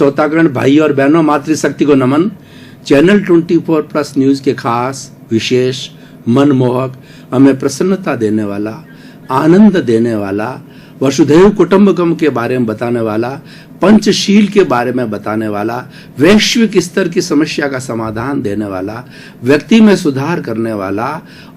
श्रोतागण, भाई और बहनों, मातृशक्ति को नमन। चैनल 24+ न्यूज के खास, विशेष, मनमोहक, हमें प्रसन्नता देने वाला, आनंद देने वाला, वसुधैव कुटुंबकम के बारे में बताने वाला, पंचशील के बारे में बताने वाला, वैश्विक स्तर की समस्या का समाधान देने वाला, व्यक्ति में सुधार करने वाला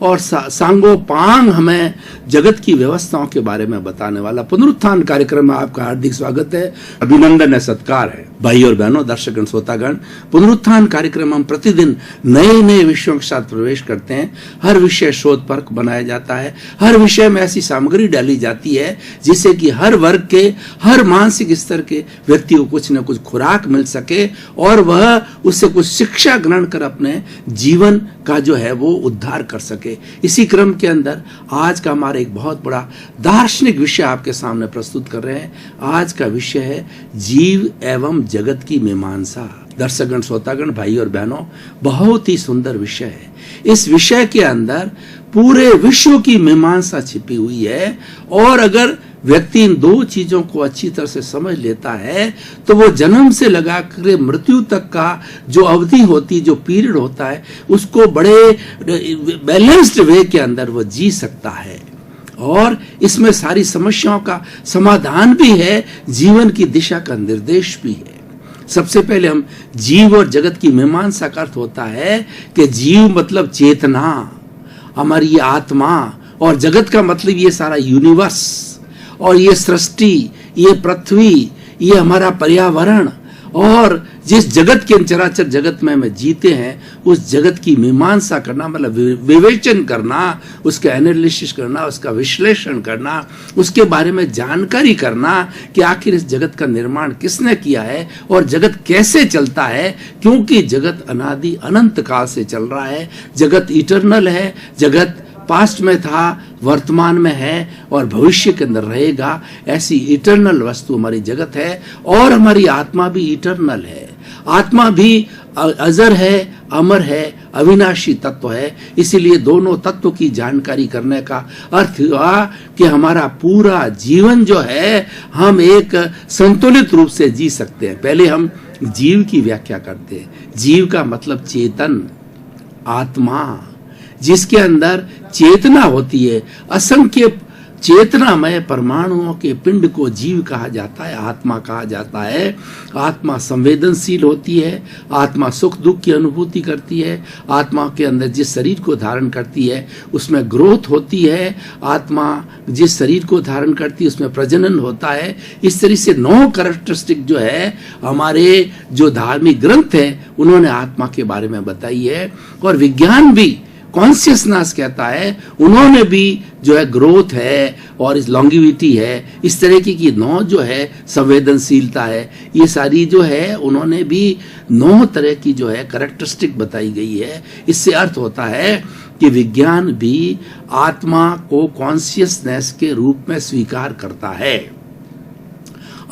और सांगोपांग हमें जगत की व्यवस्थाओं के बारे में बताने वाला पुनरुत्थान कार्यक्रम में आपका हार्दिक स्वागत है, अभिनंदन है, सत्कार है। भाई और बहनों, दर्शकगण, श्रोतागण, पुनरुत्थान कार्यक्रम हम प्रतिदिन नए नए विषयों के साथ प्रवेश करते हैं। हर विषय शोध परक बनाया जाता है, हर विषय में ऐसी सामग्री डाली जाती है जिससे कि हर वर्ग के, हर मानसिक स्तर के व्यक्ति को कुछ न कुछ खुराक मिल सके और वह उससे कुछ शिक्षा ग्रहण कर अपने जीवन का जो है वो उद्धार कर सके। इसी क्रम के अंदर आज का हमारा एक बहुत बड़ा दार्शनिक विषय आपके सामने प्रस्तुत कर रहे हैं। आज का विषय है जीव एवं जगत की मीमांसा। दर्शकगण, श्रोतागण, भाई और बहनों, बहुत ही सुंदर विषय है। इस विषय के अंदर पूरे विश्व की मीमांसा छिपी हुई है और अगर व्यक्ति इन दो चीजों को अच्छी तरह से समझ लेता है तो वो जन्म से लगा कर मृत्यु तक का जो अवधि होती, जो पीरियड होता है, उसको बड़े बैलेंस्ड वे के अंदर वो जी सकता है और इसमें सारी समस्याओं का समाधान भी है, जीवन की दिशा का निर्देश भी है। सबसे पहले हम जीव और जगत की मीमांसा का अर्थ होता है कि जीव मतलब चेतना, हमारी ये आत्मा, और जगत का मतलब ये सारा यूनिवर्स और ये सृष्टि, ये पृथ्वी, ये हमारा पर्यावरण, और जिस जगत के चराचर जगत में हम जीते हैं उस जगत की मीमांसा करना, मतलब विवेचन करना, उसका एनालिसिस करना, उसका विश्लेषण करना, उसके बारे में जानकारी करना कि आखिर इस जगत का निर्माण किसने किया है और जगत कैसे चलता है, क्योंकि जगत अनादि अनंत काल से चल रहा है। जगत इटर्नल है, जगत पास्ट में था, वर्तमान में है और भविष्य के अंदर रहेगा। ऐसी इटर्नल वस्तु हमारी जगत है और हमारी आत्मा भी इटर्नल है। आत्मा भी अजर है, अमर है, अविनाशी तत्व है। इसीलिए दोनों तत्व की जानकारी करने का अर्थ हुआ कि हमारा पूरा जीवन जो है हम एक संतुलित रूप से जी सकते हैं। पहले हम जीव की व्याख्या करते हैं। जीव का मतलब चेतन, आत्मा, जिसके अंदर चेतना होती है। असंख्य चेतनामय परमाणुओं के पिंड को जीव कहा जाता है, आत्मा कहा जाता है। आत्मा संवेदनशील होती है, आत्मा सुख दुख की अनुभूति करती है, आत्मा के अंदर जिस शरीर को धारण करती है उसमें ग्रोथ होती है, आत्मा जिस शरीर को धारण करती है उसमें प्रजनन होता है। इस तरह से 9 कैरेक्टरिस्टिक जो है हमारे जो धार्मिक ग्रंथ हैं उन्होंने आत्मा के बारे में बताई है। और विज्ञान भी, कॉन्शियसनेस कहता है, उन्होंने भी जो है ग्रोथ है और इस लॉन्गिविटी है, इस तरह की 9 जो है संवेदनशीलता है, ये सारी जो है उन्होंने भी 9 तरह की जो है कैरेक्टरिस्टिक बताई गई है। इससे अर्थ होता है कि विज्ञान भी आत्मा को कॉन्शियसनेस के रूप में स्वीकार करता है।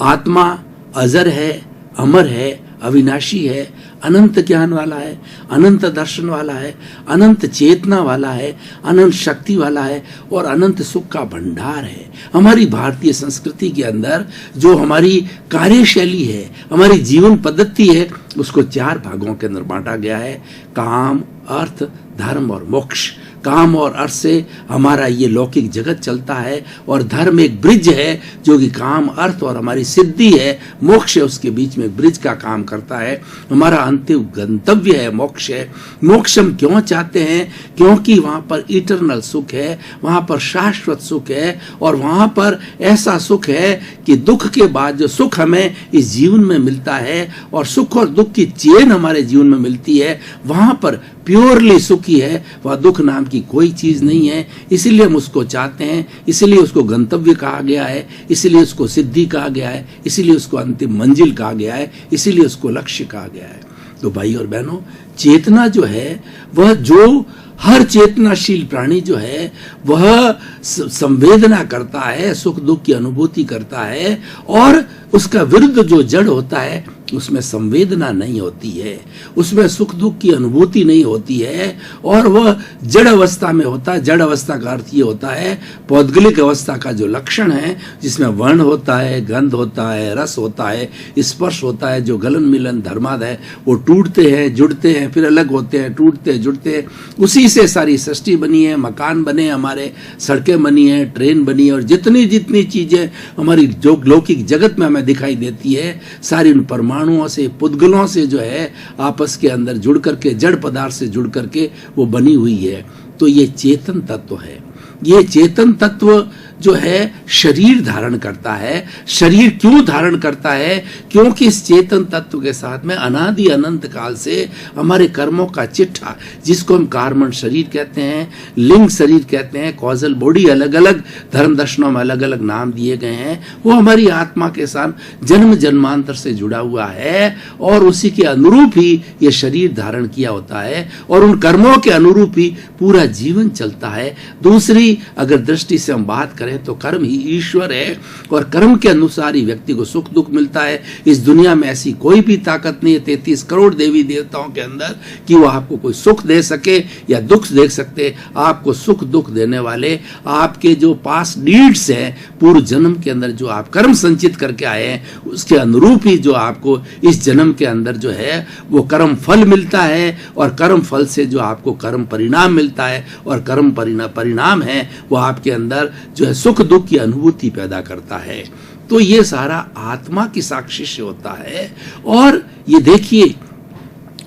आत्मा अजर है, अमर है, अविनाशी है, अनंत ज्ञान वाला है, अनंत दर्शन वाला है, अनंत चेतना वाला है, अनंत शक्ति वाला है और अनंत सुख का भंडार है। हमारी भारतीय संस्कृति के अंदर जो हमारी कार्यशैली है, हमारी जीवन पद्धति है, उसको 4 भागों के अंदर बांटा गया है। काम, अर्थ, धर्म और मोक्ष। काम और अर्थ से हमारा ये लौकिक जगत चलता है और धर्म एक ब्रिज है जो कि काम, अर्थ और हमारी सिद्धि है, मोक्ष है, उसके बीच में ब्रिज का काम करता है। हमारा अंतिम गंतव्य है मोक्ष है। मोक्ष हम क्यों चाहते हैं? क्योंकि वहां पर इटर्नल सुख है, वहां पर शाश्वत सुख है और वहां पर ऐसा सुख है कि दुख के बाद जो सुख हमें इस जीवन में मिलता है और सुख और दुख की चेन हमारे जीवन में मिलती है, वहां पर प्योरली सुखी है, वह दुख नाम की कोई चीज नहीं है। इसीलिए हम उसको चाहते हैं, इसीलिए उसको गंतव्य कहा गया है, इसीलिए उसको सिद्धि कहा गया है, इसीलिए उसको अंतिम मंजिल कहा गया है, इसीलिए उसको लक्ष्य कहा गया है। तो भाई और बहनों, चेतना जो है वह, जो हर चेतनाशील प्राणी जो है वह संवेदना करता है, सुख दुख की अनुभूति करता है और उसका विरुद्ध जो जड़ होता है उसमें संवेदना नहीं होती है, उसमें सुख दुख की अनुभूति नहीं होती है, और वह जड़ अवस्था में होता है। जड़ अवस्था का अर्थ ये होता है पौद्गलिक अवस्था का जो लक्षण है, जिसमें वर्ण होता है, गंध होता है, रस होता है, स्पर्श होता है, जो गलन मिलन धर्माद है, वो टूटते हैं, जुड़ते हैं, फिर अलग होते हैं, टूटते हैं, जुड़ते हैं। उसी से सारी सृष्टि बनी है, मकान बने हमारे, सड़कें बनी है, ट्रेन बनी है, और जितनी जितनी चीजें हमारी जो लौकिक जगत में हमें दिखाई देती है, सारी उन परमाणुओं से, पुद्गलों से जो है आपस के अंदर जुड़ करके, जड़ पदार्थ से जुड़ करके वो बनी हुई है। तो ये चेतन तत्व है। ये चेतन तत्व जो है शरीर धारण करता है। शरीर क्यों धारण करता है? क्योंकि इस चेतन तत्व के साथ में अनादि अनंत काल से हमारे कर्मों का चिट्ठा, जिसको हम कार्मण शरीर कहते हैं, लिंग शरीर कहते हैं, कॉजल बॉडी, अलग अलग धर्म दर्शनों में अलग अलग नाम दिए गए हैं, वो हमारी आत्मा के साथ जन्म जन्मांतर से जुड़ा हुआ है, और उसी के अनुरूप ही ये शरीर धारण किया होता है, और उन कर्मों के अनुरूप ही पूरा जीवन चलता है। दूसरी अगर दृष्टि से हम बात करें तो कर्म ही ईश्वर है, और कर्म के अनुसार ही व्यक्ति को सुख दुख मिलता है। इस दुनिया में ऐसी कोई भी ताकत नहीं है 33 करोड़ देवी देवताओं के अंदर कि वो आपको कोई सुख दे सके या दुख दे सकते। आपको सुख दुख देने वाले आपके जो पास नीड्स हैं, पूर्व जन्म के अंदर जो आप कर्म संचित करके आए हैं, उसके अनुरूप ही जो आपको इस जन्म के अंदर जो है वो कर्म फल मिलता है, और कर्म फल से जो आपको कर्म परिणाम मिलता है, और कर्म परिणाम है वो आपके अंदर जो है सुख दुख की अनुभूति पैदा करता है। तो ये सारा आत्मा की साक्षी से होता है। और ये देखिए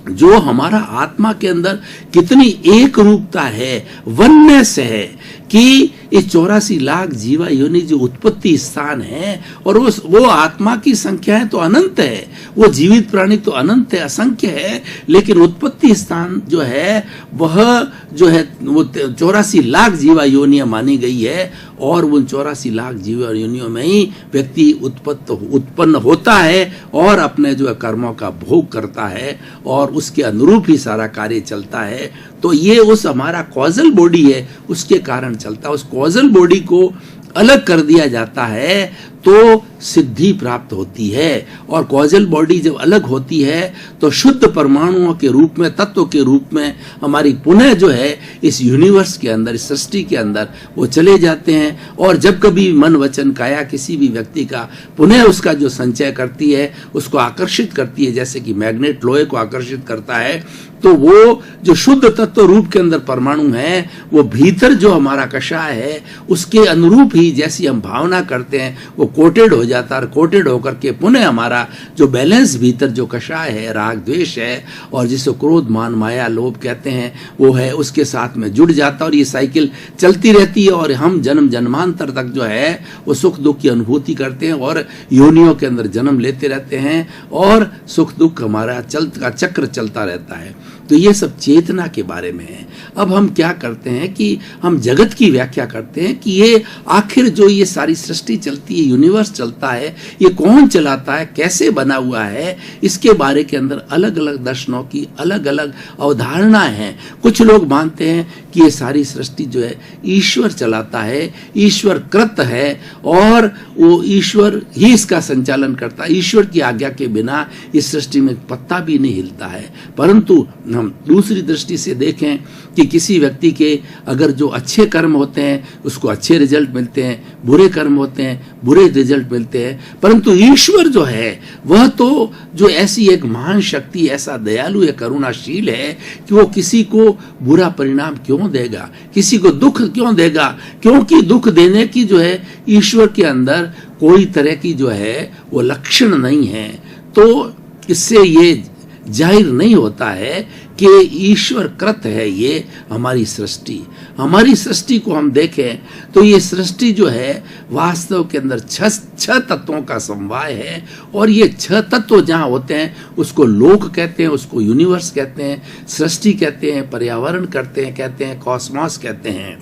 जो हमारा आत्मा के अंदर कितनी एक रूपता है, वननेस है, कि इस 84 लाख जीवा योनि जो उत्पत्ति स्थान है, और वो आत्मा की संख्या है तो अनंत है, वो जीवित प्राणी तो अनंत है, असंख्य है, लेकिन उत्पत्ति स्थान जो है वह जो है वो 84 लाख जीवा योनियां मानी गई है, और उन 84 लाख जीवा योनियों में ही व्यक्ति उत्पन्न होता है, और अपने जो कर्मों का भोग करता है, और उसके अनुरूप ही सारा कार्य चलता है। तो ये उस हमारा कॉजल बॉडी है, उसके कारण चलता है। उस कॉजल बॉडी को अलग कर दिया जाता है तो सिद्धि प्राप्त होती है, और कॉजल बॉडी जब अलग होती है तो शुद्ध परमाणुओं के रूप में, तत्व के रूप में हमारी पुनः जो है इस यूनिवर्स के अंदर, इस सृष्टि के अंदर वो चले जाते हैं। और जब कभी मन वचन काया किसी भी व्यक्ति का पुनः उसका जो संचय करती है, उसको आकर्षित करती है, जैसे कि मैग्नेट लोहे को आकर्षित करता है, तो वो जो शुद्ध तत्व रूप के अंदर परमाणु है, वो भीतर जो हमारा कषाय है उसके अनुरूप ही जैसी हम भावना करते हैं वो कोटेड हो जाता है। कोटेड होकर के पुनः हमारा जो बैलेंस भीतर जो कषाय है, राग द्वेष है, और जिसको क्रोध मान माया लोभ कहते हैं, वो है, उसके साथ में जुड़ जाता है, और ये साइकिल चलती रहती है, और हम जन्म जन्मांतर तक जो है वो सुख दुख की अनुभूति करते हैं, और योनियों के अंदर जन्म लेते रहते हैं, और सुख दुख हमारा चक्र चलता रहता है। तो ये सब चेतना के बारे में है। अब हम क्या करते हैं कि हम जगत की व्याख्या करते हैं कि ये आखिर जो ये सारी सृष्टि चलती है, यूनिवर्स चलता है, ये कौन चलाता है, कैसे बना हुआ है, इसके बारे के अंदर अलग अलग दर्शनों की अलग अलग अवधारणाएं हैं। कुछ लोग मानते हैं कि ये सारी सृष्टि जो है ईश्वर चलाता है, ईश्वर कृत है, और वो ईश्वर ही इसका संचालन करता है। ईश्वर की आज्ञा के बिना इस सृष्टि में पत्ता भी नहीं हिलता है। परंतु हम दूसरी दृष्टि से देखें कि किसी व्यक्ति के अगर जो अच्छे कर्म होते हैं उसको अच्छे रिजल्ट मिलते हैं, बुरे कर्म होते हैं बुरे रिजल्ट मिलते हैं, परंतु ईश्वर जो है वह तो जो ऐसी एक महान शक्ति, ऐसा दयालु या करुणाशील है कि वो किसी को बुरा परिणाम क्यों देगा, किसी को दुख क्यों देगा, क्योंकि दुख देने की जो है ईश्वर के अंदर कोई तरह की जो है वो लक्षण नहीं है। तो इससे ये जाहिर नहीं होता है कि ईश्वर कृत है ये हमारी सृष्टि। हमारी सृष्टि को हम देखें तो ये सृष्टि जो है वास्तव के अंदर छह तत्वों का समवाय है, और ये 6 तत्व जहाँ होते हैं उसको लोक कहते हैं, उसको यूनिवर्स कहते हैं, सृष्टि कहते हैं, पर्यावरण कहते हैं, कॉस्मॉस कहते हैं।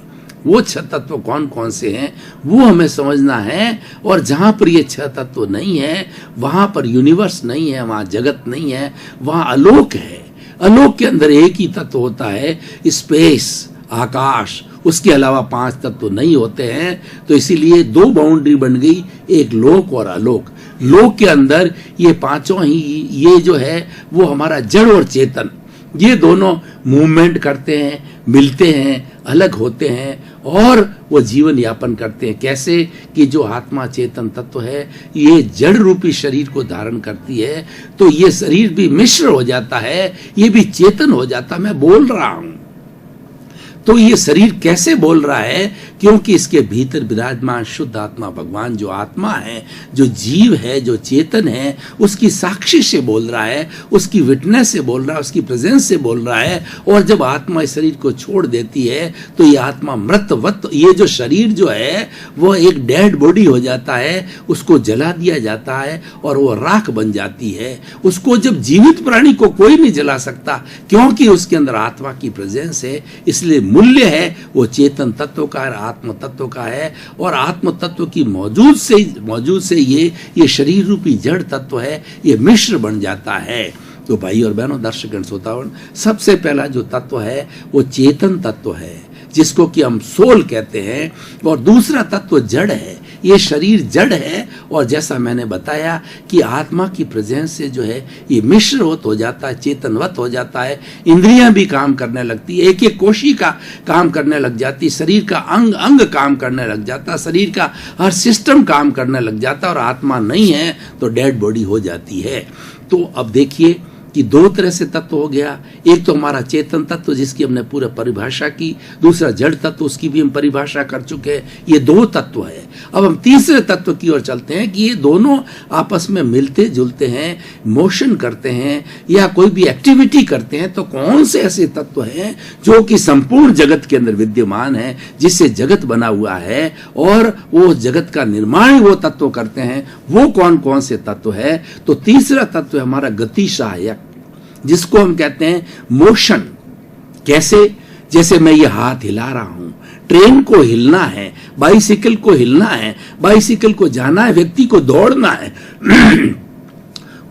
वो 6 तत्व कौन कौन से हैं वो हमें समझना है। और जहाँ पर ये 6 तत्व नहीं है, वहाँ पर यूनिवर्स नहीं है, वहाँ जगत नहीं है, वहाँ आलोक है। आलोक के अंदर एक ही तत्व होता है, स्पेस, आकाश, उसके अलावा 5 तत्व नहीं होते हैं। तो इसीलिए 2 बाउंड्री बन गई, एक लोक और आलोक। लोक के अंदर ये पांचों ही, ये जो है वो हमारा जड़ और चेतन, ये दोनों मूवमेंट करते हैं, मिलते हैं, अलग होते हैं और वो जीवन यापन करते हैं। कैसे कि जो आत्मा चेतन तत्व है ये जड़ रूपी शरीर को धारण करती है, तो ये शरीर भी मिश्र हो जाता है, ये भी चेतन हो जाता है। मैं बोल रहा हूं तो ये शरीर कैसे बोल रहा है? क्योंकि इसके भीतर विराजमान शुद्ध आत्मा भगवान जो आत्मा है, जो जीव है, जो चेतन है, उसकी साक्षी से बोल रहा है, उसकी विटनेस से बोल रहा है, उसकी प्रेजेंस से बोल रहा है। और जब आत्मा इस शरीर को छोड़ देती है तो ये आत्मा मृतवत, ये जो शरीर जो है वो एक डेड बॉडी हो जाता है, उसको जला दिया जाता है और वो राख बन जाती है। उसको जब जीवित प्राणी को कोई नहीं जला सकता क्योंकि उसके अंदर आत्मा की प्रेजेंस है, इसलिए मूल्य है वो चेतन तत्व का है, आत्म तत्व का है। और आत्म तत्व की मौजूद से ये शरीर रूपी जड़ तत्व है, ये मिश्र बन जाता है। तो भाई और बहनों, दर्शक एवं श्रोतागण, सबसे पहला जो तत्व है वो चेतन तत्व है, जिसको कि हम सोल कहते हैं। और दूसरा तत्व जड़ है, ये शरीर जड़ है। और जैसा मैंने बताया कि आत्मा की प्रेजेंस से जो है ये मिश्रवत हो जाता है, चेतनवत हो जाता है। इंद्रियां भी काम करने लगती है, एक एक कोशिका काम करने लग जाती, शरीर का अंग अंग काम करने लग जाता, शरीर का हर सिस्टम काम करने लग जाता। और आत्मा नहीं है तो डेड बॉडी हो जाती है। तो अब देखिए कि दो तरह से तत्व हो गया, एक तो हमारा चेतन तत्व जिसकी हमने पूरा परिभाषा की, दूसरा जड़ तत्व उसकी भी हम परिभाषा कर चुके हैं। ये दो तत्व है। अब हम तीसरे तत्व की ओर चलते हैं कि ये दोनों आपस में मिलते जुलते हैं, मोशन करते हैं या कोई भी एक्टिविटी करते हैं। तो कौन से ऐसे तत्व हैं जो कि संपूर्ण जगत के अंदर विद्यमान है, जिससे जगत बना हुआ है और वो जगत का निर्माण वो तत्व करते हैं, वो कौन कौन से तत्व है? तो तीसरा तत्व है हमारा गति सहायक, जिसको हम कहते हैं मोशन। कैसे? जैसे मैं ये हाथ हिला रहा हूं, ट्रेन को हिलना है, बाइसिकल को हिलना है, बाइसिकल को जाना है, व्यक्ति को दौड़ना है।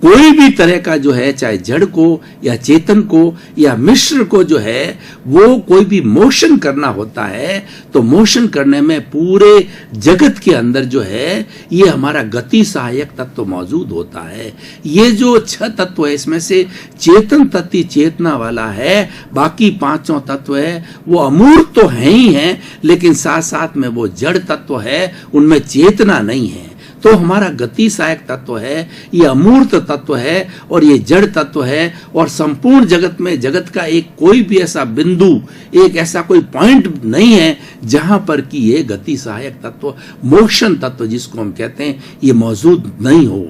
कोई भी तरह का जो है, चाहे जड़ को या चेतन को या मिश्र को जो है, वो कोई भी मोशन करना होता है तो मोशन करने में पूरे जगत के अंदर जो है ये हमारा गति सहायक तत्व मौजूद होता है। ये जो 6 तत्व है इसमें से चेतन तत्व चेतना वाला है, बाकी पांचों तत्व है वो अमूर्त तो है ही है, लेकिन साथ साथ में वो जड़ तत्व है, उनमें चेतना नहीं है। तो हमारा गति सहायक तत्व है, ये अमूर्त तत्व है और ये जड़ तत्व है। और संपूर्ण जगत में जगत का एक कोई भी ऐसा बिंदु, एक ऐसा कोई पॉइंट नहीं है जहां पर कि ये गति सहायक तत्व, मोशन तत्व जिसको हम कहते हैं, ये मौजूद नहीं हो।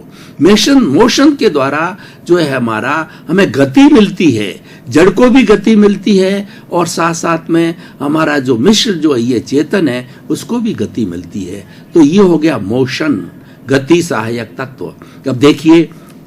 मोशन के द्वारा जो है हमारा हमें गति मिलती है, जड़ को भी गति मिलती है और साथ साथ में हमारा जो मिश्र जो है ये चेतन है उसको भी गति मिलती है। तो ये हो गया मोशन, गति सहायक तत्व। अब देखिए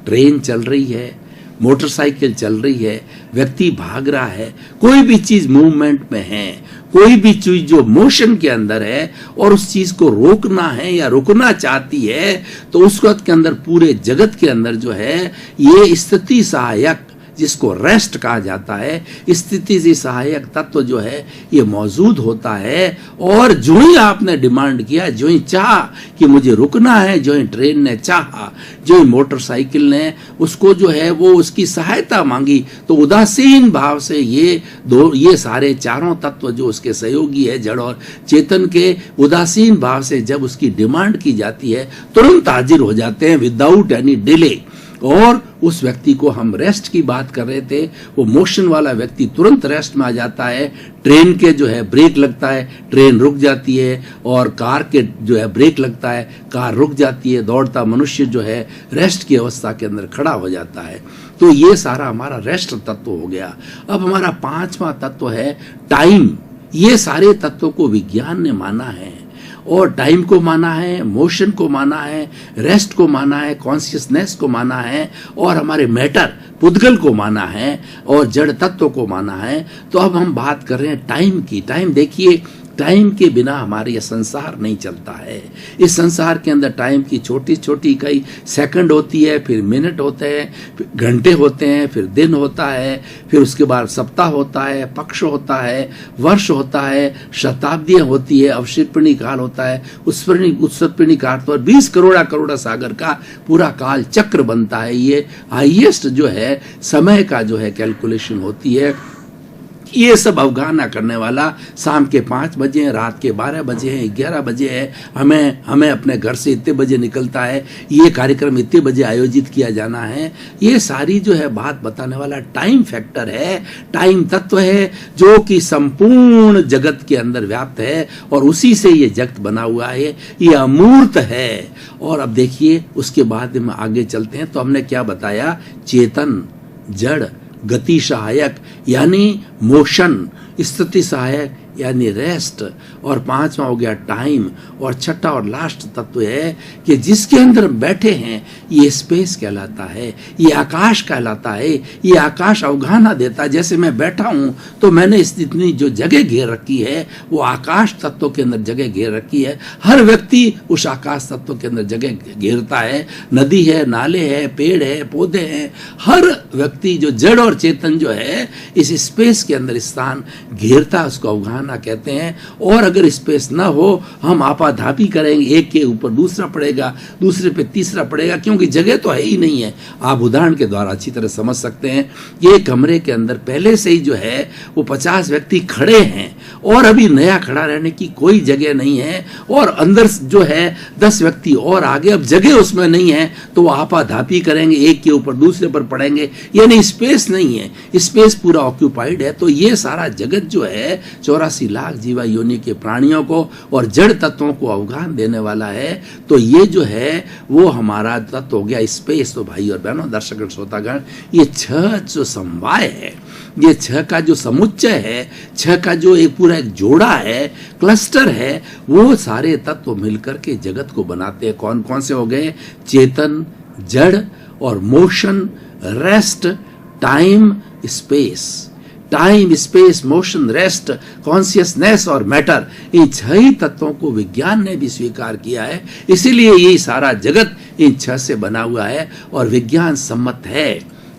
ट्रेन चल रही है, मोटरसाइकिल चल रही है, व्यक्ति भाग रहा है, कोई भी चीज मूवमेंट में है, कोई भी चीज जो मोशन के अंदर है और उस चीज को रोकना है या रुकना चाहती है, तो उस वक्त के अंदर पूरे जगत के अंदर जो है ये स्थिति सहायक, जिसको रेस्ट कहा जाता है, स्थिति से सहायक तत्व जो है ये मौजूद होता है। और जो ही आपने डिमांड किया, जो ही चाहा कि मुझे रुकना है, जो ही ट्रेन ने चाहा, जो ही मोटरसाइकिल ने उसको जो है वो उसकी सहायता मांगी, तो उदासीन भाव से ये सारे चारों तत्व जो उसके सहयोगी है, जड़ और चेतन के, उदासीन भाव से जब उसकी डिमांड की जाती है तुरंत हाजिर हो जाते हैं विदाउट एनी डिले। और उस व्यक्ति को हम रेस्ट की बात कर रहे थे, वो मोशन वाला व्यक्ति तुरंत रेस्ट में आ जाता है। ट्रेन के जो है ब्रेक लगता है, ट्रेन रुक जाती है, और कार के जो है ब्रेक लगता है, कार रुक जाती है। दौड़ता मनुष्य जो है रेस्ट की अवस्था के अंदर खड़ा हो जाता है। तो ये सारा हमारा रेस्ट तत्व हो गया। अब हमारा 5वां तत्व है टाइम। ये सारे तत्वों को विज्ञान ने माना है, और टाइम को माना है, मोशन को माना है, रेस्ट को माना है, कॉन्शियसनेस को माना है, और हमारे मैटर पुद्गल को माना है, और जड़ तत्व को माना है। तो अब हम बात कर रहे हैं टाइम की। टाइम देखिए, टाइम के बिना हमारे ये संसार नहीं चलता है। इस संसार के अंदर टाइम की छोटी छोटी कई सेकंड होती है, फिर मिनट होते हैं, फिर घंटे होते हैं, फिर दिन होता है, फिर उसके बाद सप्ताह होता है, पक्ष होता है, वर्ष होता है, शताब्दियां होती है, अवसर्पिणी काल होता है, उत्सर्पिणी काल पर 20 करोड़ सागर का पूरा काल चक्र बनता है। ये हाईएस्ट जो है समय का जो है कैलकुलेशन होती है। ये सब अवगाहना करने वाला शाम के 5 बजे हैं, रात के 12 बजे हैं, 11 बजे है, हमें अपने घर से इतने बजे निकलता है, ये कार्यक्रम इतने बजे आयोजित किया जाना है। ये सारी जो है बात बताने वाला टाइम फैक्टर है, टाइम तत्व है, जो कि संपूर्ण जगत के अंदर व्याप्त है और उसी से ये जगत बना हुआ है। ये अमूर्त है। और अब देखिए उसके बाद में आगे चलते हैं तो हमने क्या बताया, चेतन, जड़, गति सहायक यानी मोशन, स्थिति सहायक यानी रेस्ट, और 5वां हो गया टाइम, और छठा और लास्ट तत्व है कि जिसके अंदर बैठे हैं ये स्पेस कहलाता है, ये आकाश कहलाता है। ये आकाश अवगाहना देता है। जैसे मैं बैठा हूं तो मैंने इतनी जो जगह घेर रखी है वो आकाश तत्व के अंदर जगह घेर रखी है। हर व्यक्ति उस आकाश तत्व के अंदर जगह घेरता है। नदी है, नाले है, पेड़ है, पौधे हैं, हर व्यक्ति जो जड़ और चेतन जो है इस स्पेस के अंदर स्थान घेरता, उसको अवगाहना कहते हैं। और अगर स्पेस ना हो हम आपाधापी करेंगे, एक के ऊपर दूसरा पड़ेगा, दूसरे पे तीसरा पड़ेगा, क्योंकि जगह तो है ही नहीं है। आप उदाहरण के द्वारा अच्छी तरह समझ सकते हैं। ये कमरे के अंदर पहले से ही जो है वो 50 व्यक्ति खड़े हैं और अभी नया खड़ा रहने की कोई जगह नहीं है, और अंदर जो है 10 व्यक्ति और आगे, अब जगह उसमें नहीं है तो वो आपाधापी करेंगे, एक के ऊपर दूसरे पर पड़ेंगे, यानी स्पेस नहीं है, स्पेस पूरा ऑक्यूपाइड है। तो ये सारा जगत जो है 84 लाख जीवा योनि के प्राणियों को और जड़ तत्वों को अवगाहन देने वाला है। तो ये जो है वो हमारा तत्व हो गया स्पेस। तो भाई और बहनों, दर्शक श्रोतागण, ये 6 जो समवाय है, ये 6 का जो समुच्चय है, 6 का जो एक पूरा एक जोड़ा है, क्लस्टर है, वो सारे तत्व मिलकर के जगत को बनाते हैं। कौन कौन से हो गए, चेतन, जड़ और motion, rest, time, space. Time, space, motion, rest, consciousness और मैटर, इन 6 ही तत्वों को विज्ञान ने भी स्वीकार किया है। इसीलिए ये सारा जगत इन 6 से बना हुआ है और विज्ञान सम्मत है।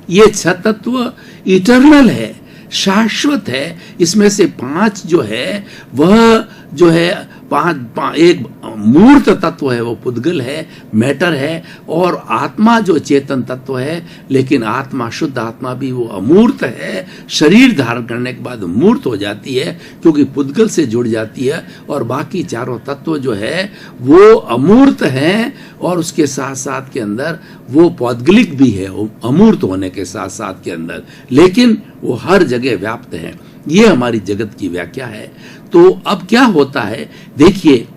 ये 6 तत्व इटर्नल है, शाश्वत है। इसमें से 5 जो है वह जो है एक मूर्त तत्व है, वो पुद्गल है, मैटर है, और आत्मा जो चेतन तत्व है। लेकिन आत्मा, शुद्ध आत्मा भी वो अमूर्त है, शरीर धारण करने के बाद मूर्त हो जाती है क्योंकि पुद्गल से जुड़ जाती है। और बाकी चारों तत्व जो है वो अमूर्त हैं, और उसके साथ साथ के अंदर वो पौद्गलिक भी है, वो अमूर्त होने के साथ साथ के अंदर, लेकिन वो हर जगह व्याप्त है। ये हमारी जगत की व्याख्या है। तो अब क्या होता है, देखिए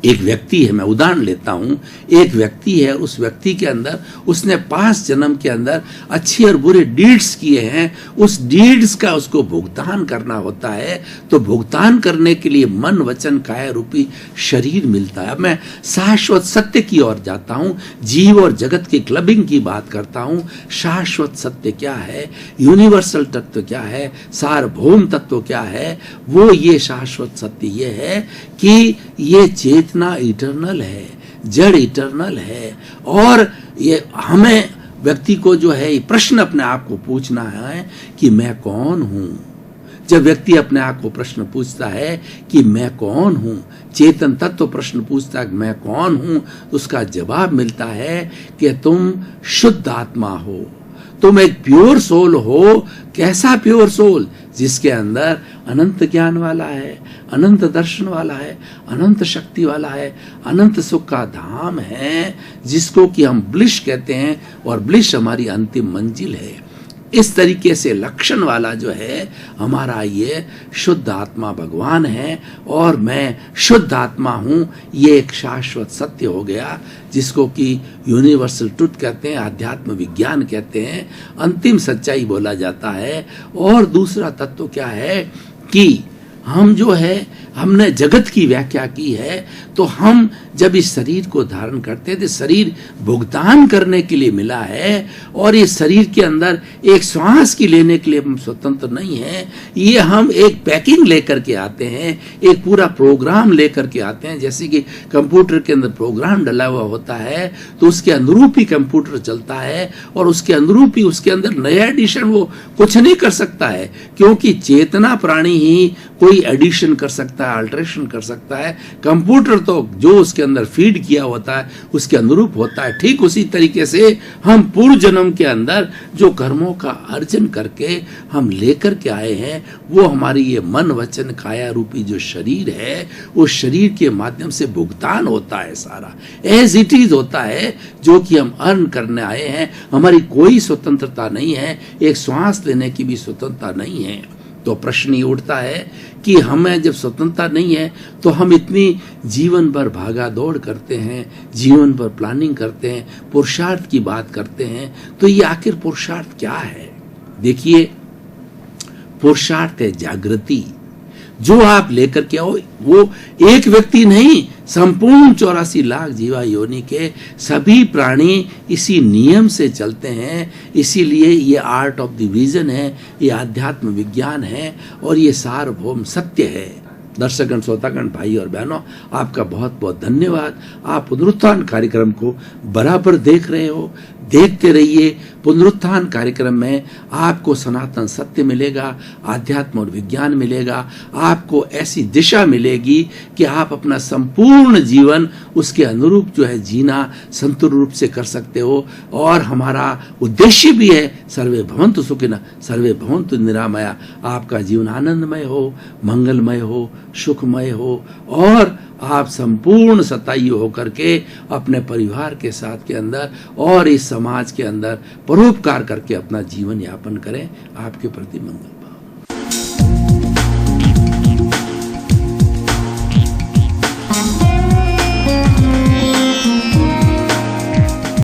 एक व्यक्ति है, मैं उदाहरण लेता हूं, एक व्यक्ति है, उस व्यक्ति के अंदर उसने 5 जन्म के अंदर अच्छे और बुरे डीड्स किए हैं, उस डीड्स का उसको भुगतान करना होता है। तो भुगतान करने के लिए मन, वचन, काया रूपी शरीर मिलता है। अब मैं शाश्वत सत्य की ओर जाता हूं, जीव और जगत की क्लबिंग की बात करता हूं। शाश्वत सत्य क्या है, यूनिवर्सल तत्व क्या है, सार्वभौम तत्व क्या है, वो ये शाश्वत सत्य ये है कि ये चेतना इटर्नल है, जड़ इटर्नल है। और ये हमें व्यक्ति को जो है ये प्रश्न अपने आप को पूछना है कि मैं कौन हूं। जब व्यक्ति अपने आप को प्रश्न पूछता है कि मैं कौन हूं, चेतन तत्व प्रश्न पूछता है कि मैं कौन हूं, तो उसका जवाब मिलता है कि तुम शुद्ध आत्मा हो, तुम एक प्योर सोल हो। कैसा प्योर सोल, जिसके अंदर अनंत ज्ञान वाला है, अनंत दर्शन वाला है, अनंत शक्ति वाला है, अनंत सुख का धाम है, जिसको कि हम ब्लिश कहते हैं, और ब्लिश हमारी अंतिम मंजिल है। इस तरीके से लक्षण वाला जो है हमारा ये शुद्ध आत्मा भगवान है, और मैं शुद्ध आत्मा हूं। ये एक शाश्वत सत्य हो गया, जिसको कि यूनिवर्सल ट्रुथ कहते हैं, आध्यात्म विज्ञान कहते हैं, अंतिम सच्चाई बोला जाता है। और दूसरा तत्व क्या है कि हम जो है हमने जगत की व्याख्या की है, तो हम जब इस शरीर को धारण करते हैं तो शरीर भुगतान करने के लिए मिला है, और इस शरीर के अंदर एक श्वास की लेने के लिए हम स्वतंत्र नहीं है। ये हम एक पैकिंग लेकर के आते हैं, एक पूरा प्रोग्राम लेकर के आते हैं। जैसे कि कंप्यूटर के अंदर प्रोग्राम डला हुआ होता है तो उसके अनुरूप ही कंप्यूटर चलता है, और उसके अनुरूप ही उसके अंदर नया एडिशन वो कुछ नहीं कर सकता है, क्योंकि चेतना प्राणी ही कोई एडिशन कर सकता है, अल्टरेशन कर सकता है। कंप्यूटर तो जो उसके अंदर फीड किया होता है उसके अनुरूप होता है। ठीक उसी तरीके से हम पूर्व जन्म के अंदर जो कर्मों का अर्जन करके हम लेकर के आए हैं, वो हमारी ये मन वचन काया रूपी जो शरीर है, उस शरीर के माध्यम से भुगतान होता है, सारा एज इट इज होता है, जो कि हम अर्न करने आए हैं। हमारी कोई स्वतंत्रता नहीं है, एक श्वास लेने की भी स्वतंत्रता नहीं है। तो प्रश्न ये उठता है कि हमें जब स्वतंत्रता नहीं है तो हम इतनी जीवन भर भागा दौड़ करते हैं, जीवन भर प्लानिंग करते हैं, पुरुषार्थ की बात करते हैं, तो ये आखिर पुरुषार्थ क्या है? देखिए, पुरुषार्थ है जागृति। जो आप लेकर के आओ, वो एक व्यक्ति नहीं, संपूर्ण 84 लाख जीवा योनि के सभी प्राणी इसी नियम से चलते हैं। इसीलिए ये आर्ट ऑफ द विजन है, ये आध्यात्म विज्ञान है, और ये सार्वभौम सत्य है। दर्शकगण, श्रोतागण, भाई और बहनों, आपका बहुत बहुत धन्यवाद। आप पुनरुत्थान कार्यक्रम को बराबर देख रहे हो, देखते रहिए। पुनरुत्थान कार्यक्रम में आपको सनातन सत्य मिलेगा, आध्यात्म और विज्ञान मिलेगा। आपको ऐसी दिशा मिलेगी कि आप अपना संपूर्ण जीवन उसके अनुरूप जो है जीना संतुर रूप से कर सकते हो। और हमारा उद्देश्य भी है सर्वे भवन्तु सुखिनः सर्वे भवन्तु निरामया। आपका जीवन आनंदमय हो, मंगलमय हो, सुखमय हो, और आप संपूर्ण सताई होकर के अपने परिवार के साथ के अंदर और इस समाज के अंदर परोपकार करके अपना जीवन यापन करें। आपके प्रति मंगल।